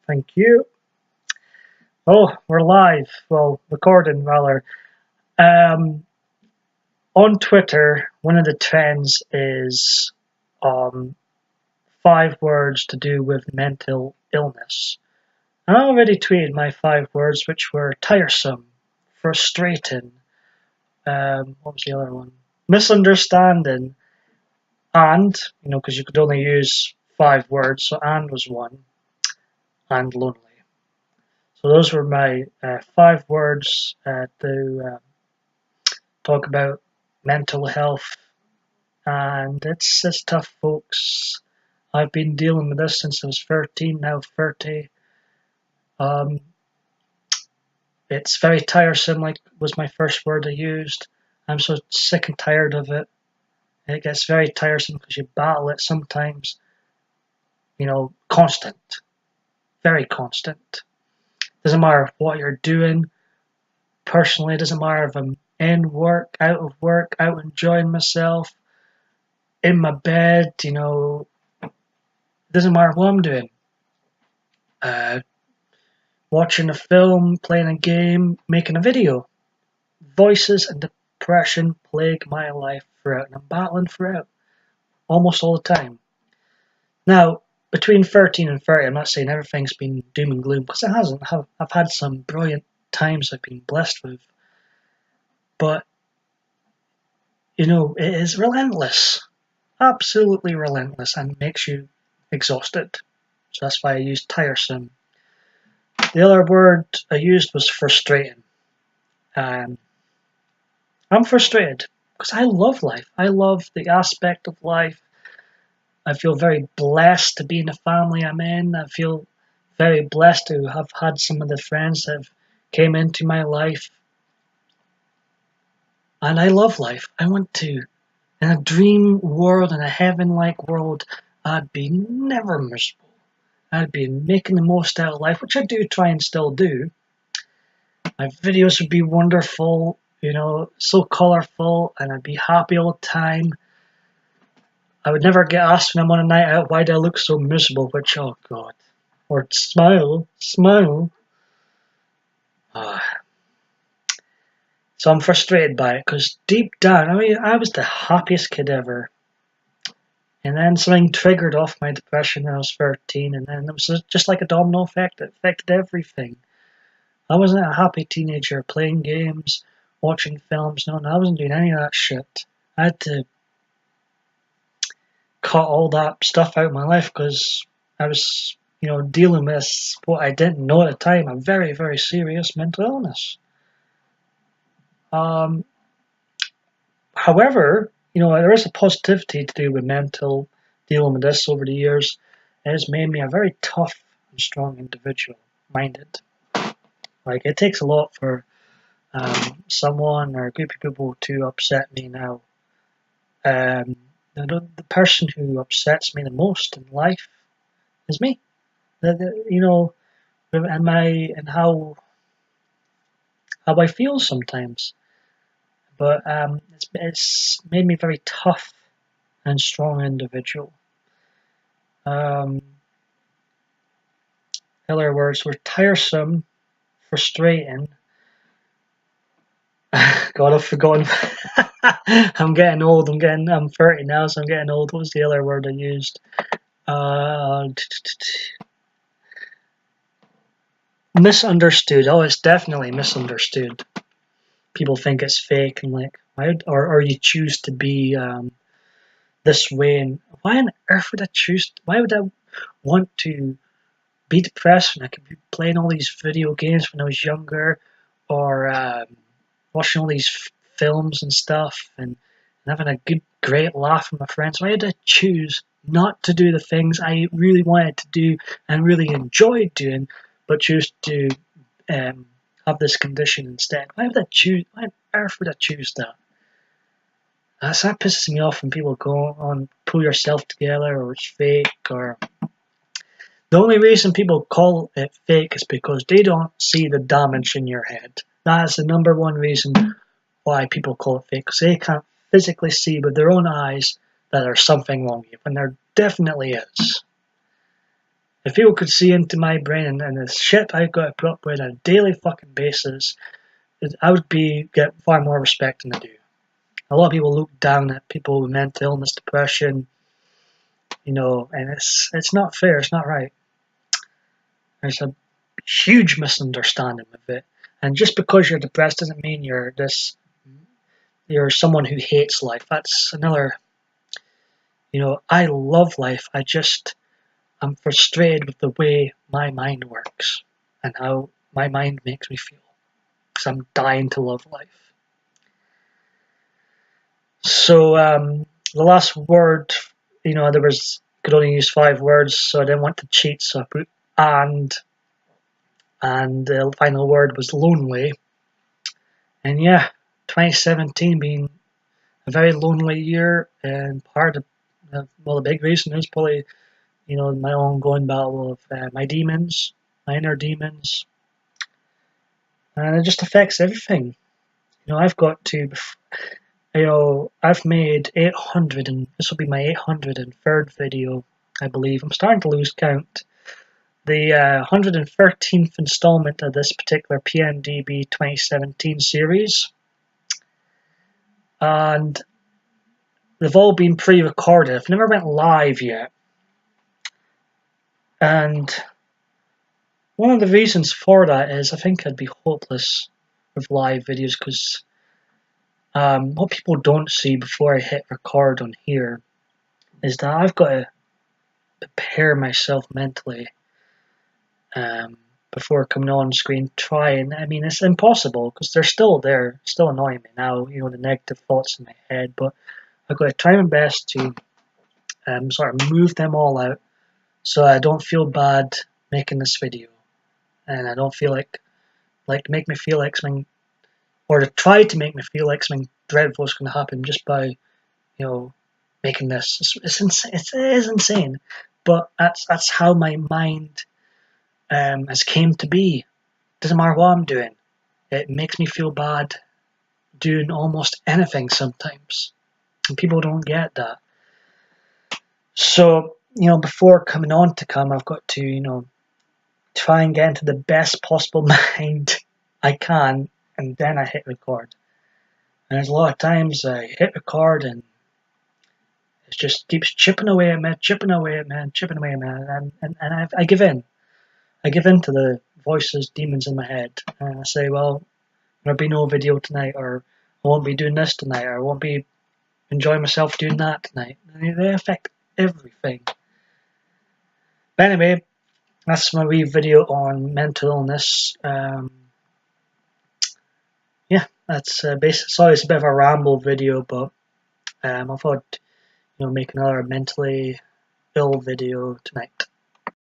Thank you. Oh, we're live. Well, recording rather. Um, on Twitter, one of the trends is um, 5 words to do with mental illness. And I already tweeted my 5 words, which were tiresome, frustrating. What was the other one? Misunderstanding, and because you could only use 5 words, so and was one, and lonely. So those were my 5 words to talk about mental health, and it's tough, folks. I've been dealing with this since I was 13, now 30. Um, it's very tiresome, like was my first word I used. I'm so sick and tired of it. It gets very tiresome because you battle it sometimes, constant, very constant. Doesn't matter what you're doing. Personally, it doesn't matter if I'm in work, out of work, out enjoying myself, in my bed, doesn't matter what I'm doing. Watching a film, playing a game, making a video. Voices and depression plague my life throughout, and I'm battling throughout almost all the time. Now, between 13 and 30, I'm not saying everything's been doom and gloom, because it hasn't. I've had some brilliant times I've been blessed with. But, it is relentless. Absolutely relentless, and makes you exhausted. So that's why I used tiresome. The other word I used was frustrating. I'm frustrated because I love life. I love the aspect of life. I feel very blessed to be in the family I'm in. I feel very blessed to have had some of the friends that have came into my life. And I love life. I want to. In a dream world, in a heaven-like world, I'd be never miserable. I'd be making the most out of life, which I do try and still do. My videos would be wonderful, so colourful, and I'd be happy all the time. I would never get asked when I'm on a night out, why do I look so miserable? Which, oh God. Or smile, smile. Ah. So I'm frustrated by it, because deep down, I was the happiest kid ever. And then something triggered off my depression when I was 13, and then it was just like a domino effect. It affected everything. I wasn't a happy teenager playing games, watching films. No, I wasn't doing any of that shit. I had to cut all that stuff out of my life because I was, dealing with what I didn't know at the time, a very, very serious mental illness. However, there is a positivity to do with dealing with this over the years. It has made me a very tough and strong individual, minded. Like, it takes a lot for someone or a group of people to upset me now. The person who upsets me the most in life is me. And how I feel sometimes. But it's made me a very tough and strong individual. Other words were tiresome, frustrating. God, I've forgotten. I'm getting old. I'm 30 now, so I'm getting old. What was the other word I used? Misunderstood. Oh, it's definitely misunderstood. People think it's fake, and like, or you choose to be this way, and why on earth would I choose? Why would I want to be depressed when I could be playing all these video games when I was younger, or watching all these films and stuff, and having a great laugh with my friends? Why did I choose not to do the things I really wanted to do and really enjoyed doing, but choose to have this condition instead? Why would I choose? Why on earth would I choose that? That pisses me off when people go on, pull yourself together, or it's fake, or the only reason people call it fake is because they don't see the damage in your head. That is the number one reason why people call it fake, because they can't physically see with their own eyes that there's something wrong with you, when there definitely is. If people could see into my brain and the shit I've got to put up with on a daily fucking basis, I would get far more respect than I do. A lot of people look down at people with mental illness, depression, and it's not fair. It's not right. There's a huge misunderstanding of it. And just because you're depressed doesn't mean you're someone who hates life. That's another. I love life. I'm frustrated with the way my mind works and how my mind makes me feel. Because I'm dying to love life. So the last word, could only use 5 words, so I didn't want to cheat, so I put and the final word was lonely. And yeah, 2017 being a very lonely year, and part of the big reason is probably my ongoing battle of my demons, my inner demons, and it just affects everything. I've got to, I've made 800, and this will be my 803rd video, I believe. I'm starting to lose count. The 113th installment of this particular PMDB 2017 series, and they've all been pre-recorded. I've never went live yet, and one of the reasons for that is I think I'd be hopeless with live videos because what people don't see before I hit record on here is that I've got to prepare myself mentally before coming on screen. It's impossible because they're still there, still annoying me now, the negative thoughts in my head, but I've got to try my best to sort of move them all out so I don't feel bad making this video, and I don't feel like make me feel like something, or to try to make me feel like something dreadful is going to happen just by making this. It is insane, but that's how my mind has came to be. Doesn't matter what I'm doing, it makes me feel bad doing almost anything sometimes, and people don't get that. So before coming on to I've got to try and get into the best possible mind I can, and then I hit record. And there's a lot of times I hit record and it just keeps chipping away at me, and I give in. I give in to the voices, demons in my head, and I say, well, there'll be no video tonight, or I won't be doing this tonight, or I won't be enjoying myself doing that tonight. And they affect everything. But anyway, that's my wee video on mental illness. Yeah, that's basically. Sorry, it's a bit of a ramble video, but I thought make another mentally ill video tonight.